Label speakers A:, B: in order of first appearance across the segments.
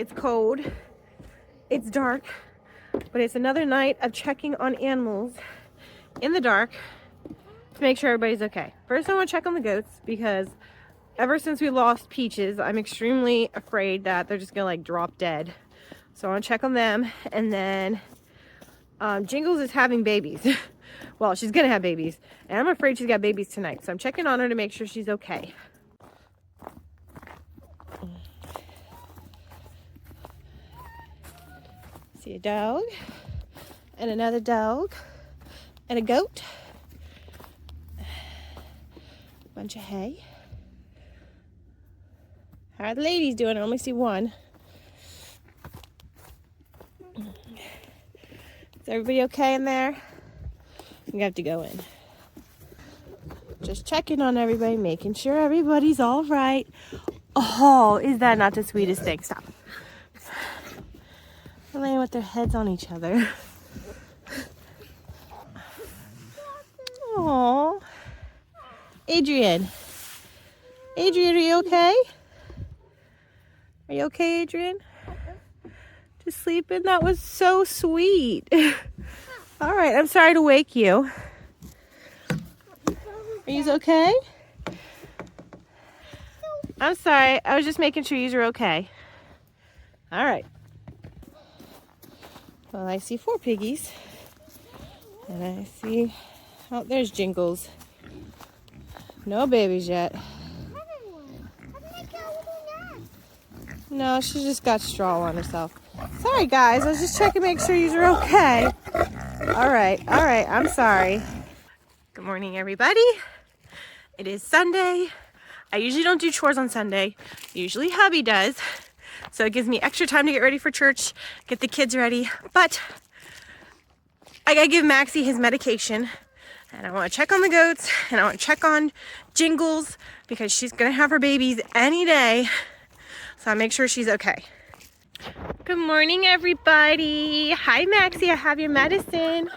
A: It's cold. It's dark. But it's another night of checking on animals in the dark to make sure everybody's okay. First, I want to check on the goats because ever since we lost Peaches, I'm extremely afraid that they're just gonna like drop dead. So I want to check on them. And then Jingles is having babies. Well, she's gonna have babies, and I'm afraid she's got babies tonight. So I'm checking on her to make sure she's okay. See a dog, and another dog, and a goat. Bunch of hay. How are the ladies doing? I only see one. Is everybody okay in there? We have to go in. Just checking on everybody, making sure everybody's all right. Oh, is that not the sweetest thing? Stop. They're laying with their heads on each other. Oh, Adrian. Adrian, are you okay? Are you okay, Adrian? Just sleeping? That was so sweet. All right, I'm sorry to wake you. Are you okay? I'm sorry. I was just making sure you were okay. All right. Well, I see 4 piggies. And I see... Oh, there's Jingles. No babies yet. No, she just got straw on herself. Sorry, guys. I was just checking to make sure you were okay. All right. I'm sorry. Good morning, everybody. It is Sunday. I usually don't do chores on Sunday. Usually hubby does. So it gives me extra time to get ready for church, get the kids ready. But I gotta give Maxie his medication. And I want to check on the goats. And I want to check on Jingles because she's going to have her babies any day. So I'll make sure she's okay. Good morning, everybody. Hi, Maxie. I have your medicine.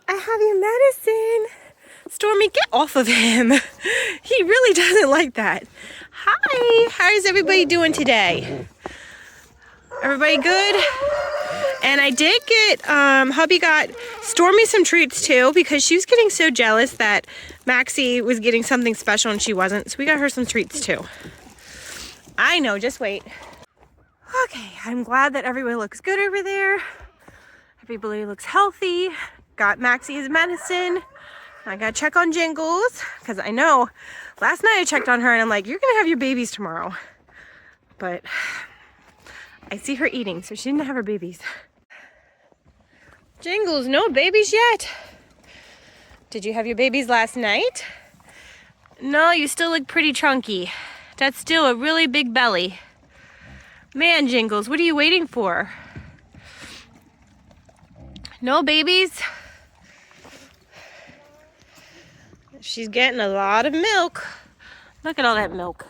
A: I have your medicine. Stormy, get off of him. He really doesn't like that. Hi. How's everybody doing today? Everybody good? And I did get, hubby got Stormy some treats too because she was getting so jealous that Maxie was getting something special and she wasn't. So we got her some treats too. I know, just wait. Okay, I'm glad that everybody looks good over there. Everybody looks healthy. Got Maxie his medicine. I gotta check on Jingles because I know last night I checked on her and I'm like, you're gonna have your babies tomorrow. But I see her eating, so she didn't have her babies. Jingles, no babies yet. Did you have your babies last night? No, you still look pretty chunky. That's still a really big belly. Man, Jingles, what are you waiting for? No babies? She's getting a lot of milk. Look at all that milk.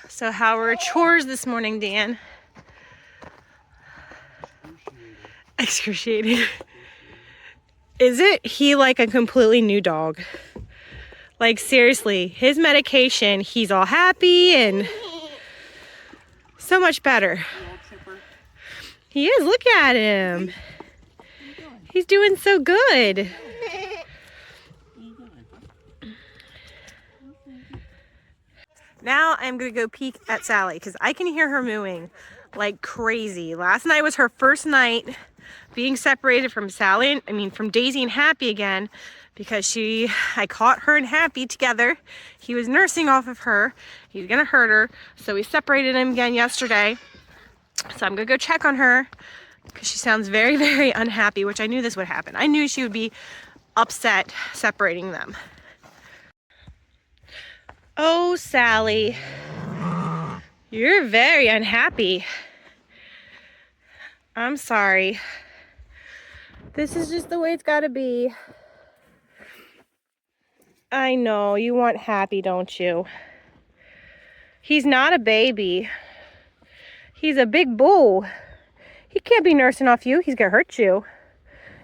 A: So how were chores this morning, Dan? Excruciating. Is it he like a completely new dog? Like seriously, his medication, he's all happy and so much better. He is, look at him. He's doing so good. Now I'm gonna go peek at Sally because I can hear her mooing like crazy. Last night was her first night being separated from Sally, from Daisy and Happy again because I caught her and Happy together. He was nursing off of her. He was gonna hurt her. So we separated him again yesterday. So I'm gonna go check on her because she sounds very, very unhappy, which I knew this would happen. I knew she would be upset separating them. Oh, Sally, you're very unhappy. I'm sorry. This is just the way it's gotta be. I know, you want Happy, don't you? He's not a baby. He's a big bull. He can't be nursing off you. He's gonna hurt you.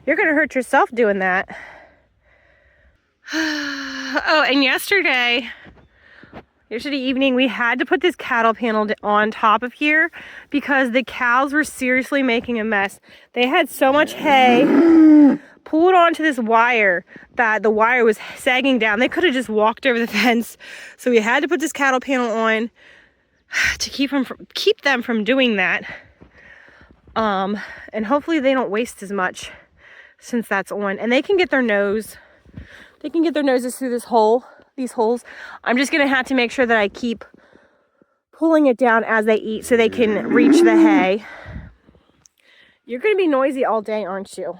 A: You're gonna hurt yourself doing that. Oh, and yesterday, Yesterday evening, we had to put this cattle panel on top of here because the cows were seriously making a mess. They had so much hay pulled onto this wire that the wire was sagging down. They could have just walked over the fence. So we had to put this cattle panel on to keep them from doing that. And hopefully they don't waste as much since that's on. And they can get their noses through these holes. I'm just gonna have to make sure that I keep pulling it down as they eat so they can reach the hay. You're gonna be noisy all day, aren't you?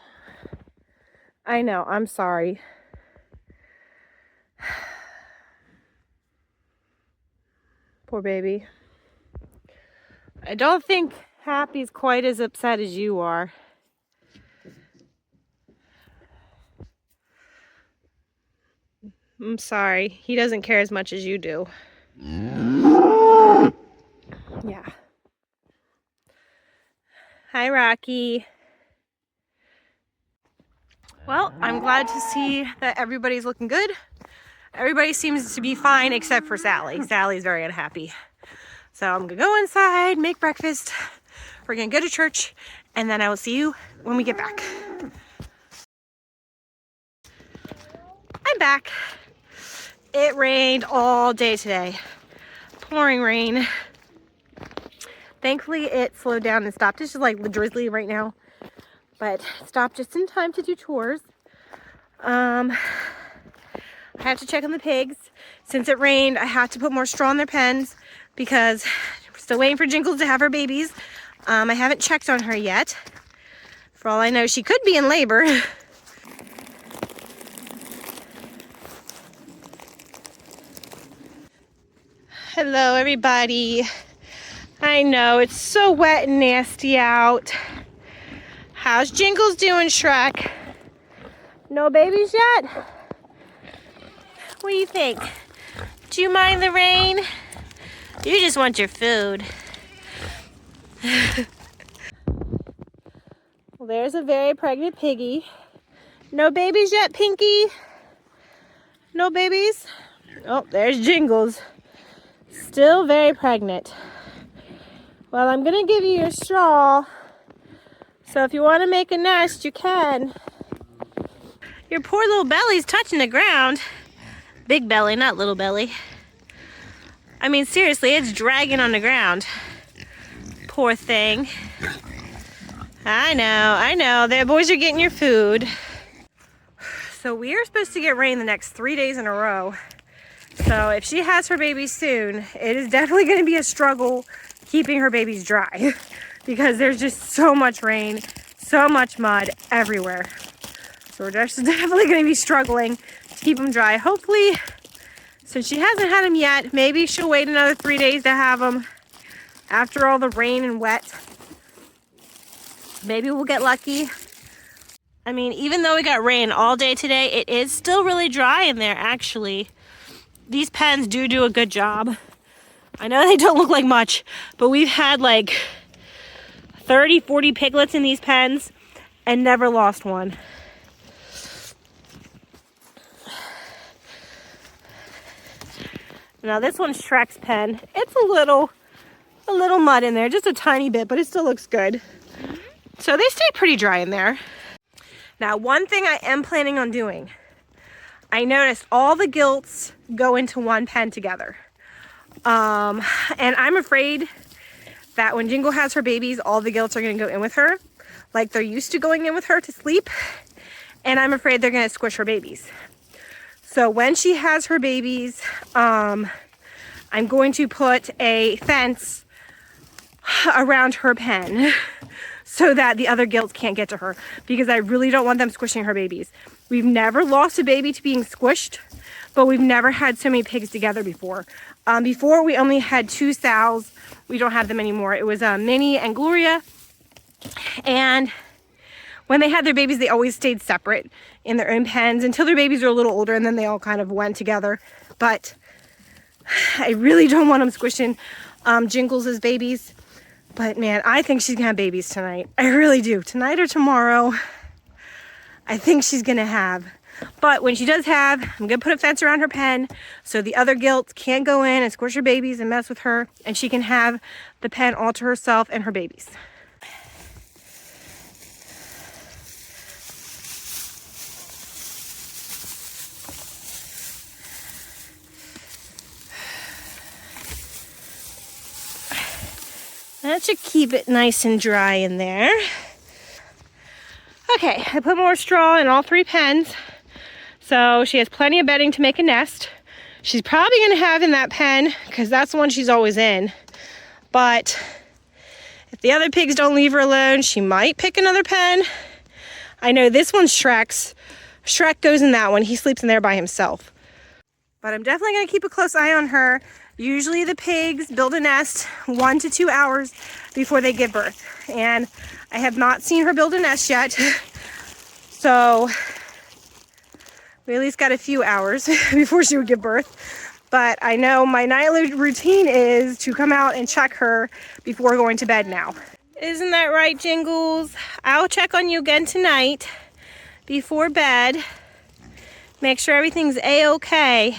A: I know, I'm sorry. Poor baby. I don't think Happy's quite as upset as you are. I'm sorry. He doesn't care as much as you do. Yeah. Hi, Rocky. Well, I'm glad to see that everybody's looking good. Everybody seems to be fine except for Sally. Sally's very unhappy. So I'm gonna go inside, make breakfast. We're gonna go to church, and then I will see you when we get back. I'm back. It rained all day today. Pouring rain. Thankfully, it slowed down and stopped. It's just like drizzly right now, but it stopped just in time to do chores. I have to check on the pigs. Since it rained, I have to put more straw in their pens because we're still waiting for Jingles to have her babies. I haven't checked on her yet. For all I know, she could be in labor. Hello, everybody. I know, it's so wet and nasty out. How's Jingles doing, Shrek? No babies yet? What do you think? Do you mind the rain? You just want your food. Well, there's a very pregnant piggy. No babies yet, Pinky? No babies? Oh, there's Jingles. Still very pregnant. Well, I'm gonna give you your straw. So if you want to make a nest, you can. Your poor little belly's touching the ground. Big belly, not little belly. I mean, seriously, it's dragging on the ground. Poor thing. I know. The boys are getting your food. So we are supposed to get rain the next 3 days in a row. So if she has her babies soon, it is definitely going to be a struggle keeping her babies dry because there's just so much rain, so much mud everywhere. So we're just definitely going to be struggling to keep them dry. Hopefully, since she hasn't had them yet, maybe she'll wait another 3 days to have them after all the rain and wet. Maybe we'll get lucky. I mean, even though we got rain all day today, it is still really dry in there, actually. These pens do a good job. I know they don't look like much, but we've had like 30, 40 piglets in these pens and never lost one. Now this one's Shrek's pen. It's a little mud in there, just a tiny bit, but it still looks good. So they stay pretty dry in there. Now, one thing I am planning on doing, I noticed all the gilts go into one pen together. And I'm afraid that when Jingle has her babies, all the gilts are going to go in with her, like they're used to going in with her to sleep. And I'm afraid they're going to squish her babies. So when she has her babies, I'm going to put a fence around her pen so that the other gilts can't get to her, because I really don't want them squishing her babies. We've never lost a baby to being squished, but we've never had so many pigs together before. Before we only had 2 sows. We don't have them anymore. It was Minnie and Gloria. And when they had their babies, they always stayed separate in their own pens until their babies were a little older, and then they all kind of went together. But I really don't want them squishing Jingles' babies. But man, I think she's gonna have babies tonight. I really do. Tonight or tomorrow, I think she's gonna have But when she does have, I'm gonna put a fence around her pen so the other gilts can't go in and squish her babies and mess with her, and she can have the pen all to herself and her babies. That should keep it nice and dry in there. Okay, I put more straw in all 3 pens, so she has plenty of bedding to make a nest. She's probably gonna have in that pen, because that's the one she's always in. But if the other pigs don't leave her alone, she might pick another pen. I know this one's Shrek's. Shrek goes in that one. He sleeps in there by himself. But I'm definitely gonna keep a close eye on her. Usually the pigs build a nest 1 to 2 hours before they give birth. And I have not seen her build a nest yet. So we at least got a few hours before she would give birth. But I know my nightly routine is to come out and check her before going to bed now. Isn't that right, Jingles? I'll check on you again tonight before bed. Make sure everything's A-okay.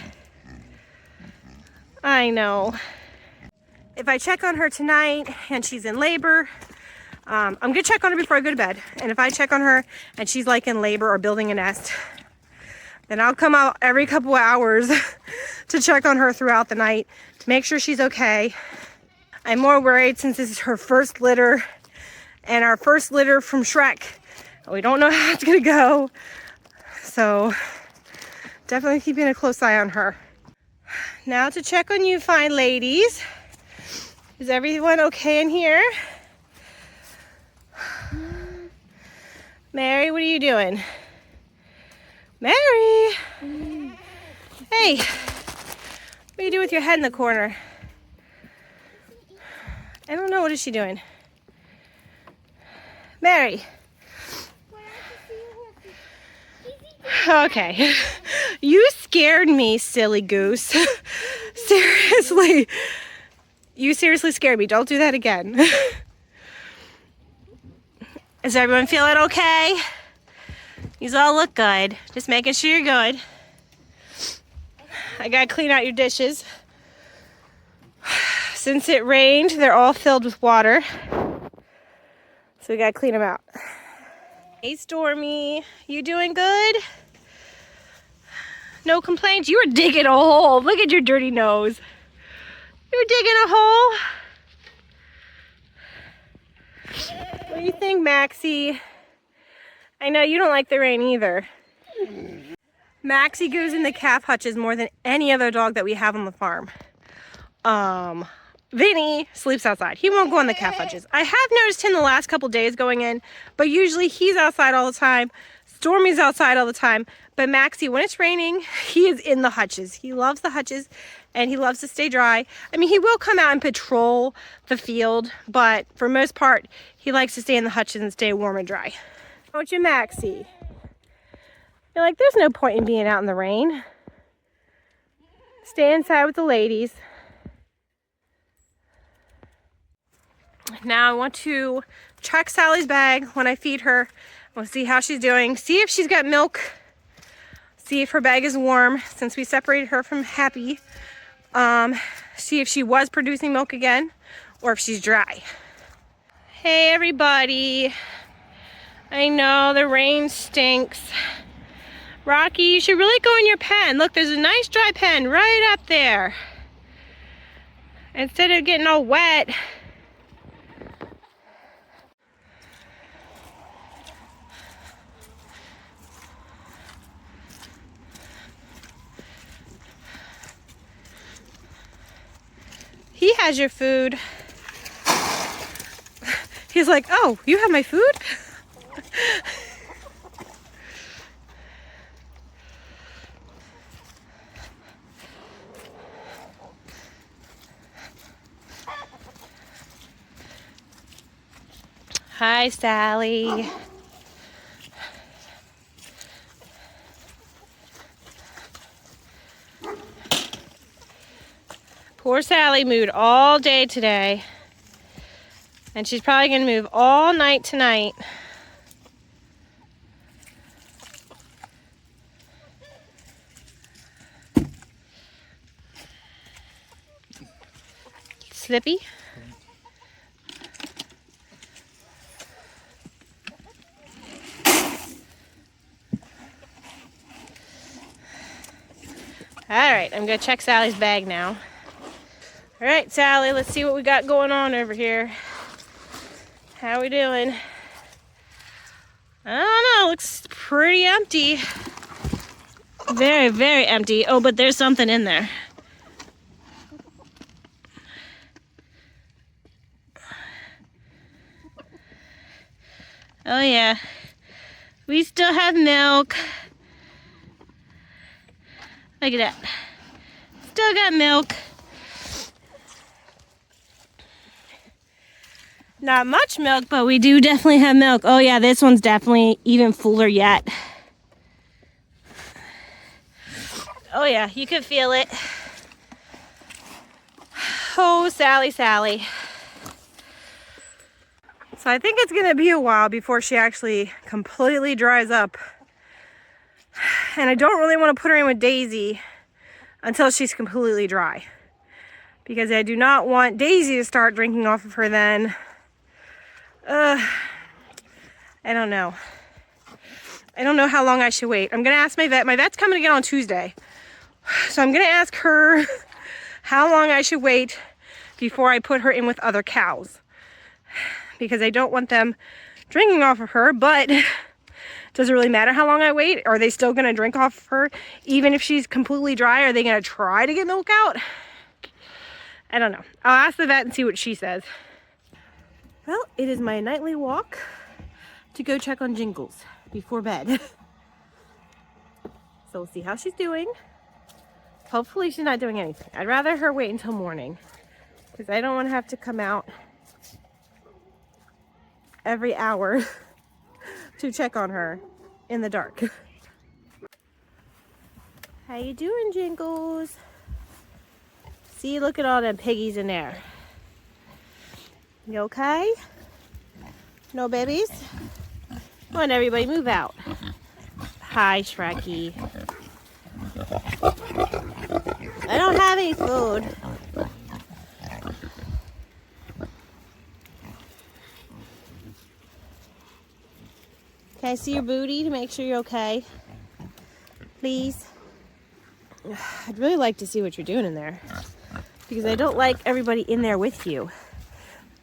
A: I know. If I check on her tonight and she's in labor, I'm gonna check on her before I go to bed. And if I check on her and she's like in labor or building a nest, then I'll come out every couple of hours to check on her throughout the night to make sure she's okay. I'm more worried since this is her first litter and our first litter from Shrek. We don't know how it's gonna go. So definitely keeping a close eye on her. Now to check on you fine ladies. Is everyone okay in here? Mary, what are you doing? Mary! Hey! What do you do with your head in the corner? I don't know, what is she doing? Mary! Okay. You scared me, silly goose. Seriously. You seriously scared me. Don't do that again. Is everyone feeling okay? You all look good. Just making sure you're good. I gotta clean out your dishes. Since it rained, they're all filled with water. So we gotta clean them out. Hey, Stormy. You doing good? No complaints? You were digging a hole. Look at your dirty nose. You're digging a hole. What do you think, Maxie? I know you don't like the rain either. Maxie goes in the calf hutches more than any other dog that we have on the farm. Vinny sleeps outside. He won't go in the calf hutches. I have noticed him the last couple days going in, but usually he's outside all the time. Stormy's outside all the time. But Maxie, when it's raining, he is in the hutches. He loves the hutches and he loves to stay dry. I mean, he will come out and patrol the field, but for most part, he likes to stay in the hutches and stay warm and dry. Don't you, Maxie? You're like, there's no point in being out in the rain. Stay inside with the ladies. Now I want to check Sally's bag when I feed her. We'll see how she's doing. See if she's got milk. See if her bag is warm since we separated her from Happy. See if she was producing milk again or if she's dry. Hey everybody. I know the rain stinks. Rocky, you should really go in your pen. Look, there's a nice dry pen right up there. Instead of getting all wet. He has your food. He's like, oh, you have my food? Hi, Sally. Poor Sally moved all day today. And she's probably going to move all night tonight. slippy? All right, I'm gonna check Sally's bag now. All right, Sally, let's see what we got going on over here. How we doing? I don't know, looks pretty empty. Very, very empty. Oh, but there's something in there. Oh yeah, we still have milk. Look at that. Still got milk. Not much milk, but we do definitely have milk. Oh yeah, this one's definitely even fuller yet. Oh yeah, you can feel it. Oh, Sally, Sally. So I think it's gonna be a while before she actually completely dries up. And I don't really want to put her in with Daisy until she's completely dry. Because I do not want Daisy to start drinking off of her then. I don't know. I don't know how long I should wait. I'm gonna ask my vet. My vet's coming again on Tuesday. So I'm gonna ask her how long I should wait before I put her in with other cows. Because I don't want them drinking off of her, but does it really matter how long I wait? Are they still gonna drink off of her even if she's completely dry? Are they gonna try to get milk out? I don't know. I'll ask the vet and see what she says. Well, it is my nightly walk to go check on Jingles before bed. So we'll see how she's doing. Hopefully she's not doing anything. I'd rather her wait until morning because I don't want to have to come out every hour to check on her in the dark. How you doing, Jingles? See, look at all them piggies in there. You okay? No babies? Come on, everybody, move out. Hi, Shreky. I don't have any food. Can I see your booty to make sure you're okay? Please? I'd really like to see what you're doing in there. Because I don't like everybody in there with you.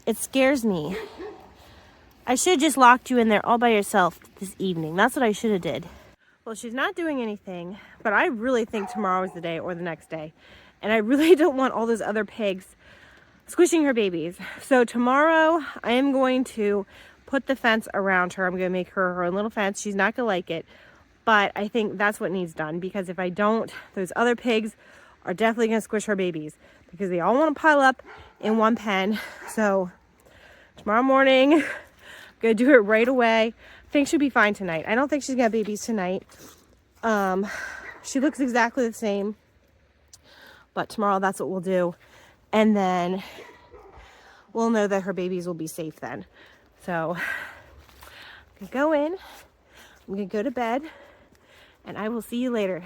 A: It scares me. I should have just locked you in there all by yourself this evening. That's what I should have did. Well, she's not doing anything, but I really think tomorrow is the day or the next day. And I really don't want all those other pigs squishing her babies. So tomorrow I am going to put the fence around her. I'm going to make her own little fence. She's not going to like it, but I think that's what needs done because if I don't, those other pigs are definitely going to squish her babies because they all want to pile up in one pen. So tomorrow morning, I'm going to do it right away. I think she'll be fine tonight. I don't think she's going to have babies tonight. She looks exactly the same, but tomorrow that's what we'll do. And then we'll know that her babies will be safe then. So I'm going to go in, I'm going to go to bed, and I will see you later.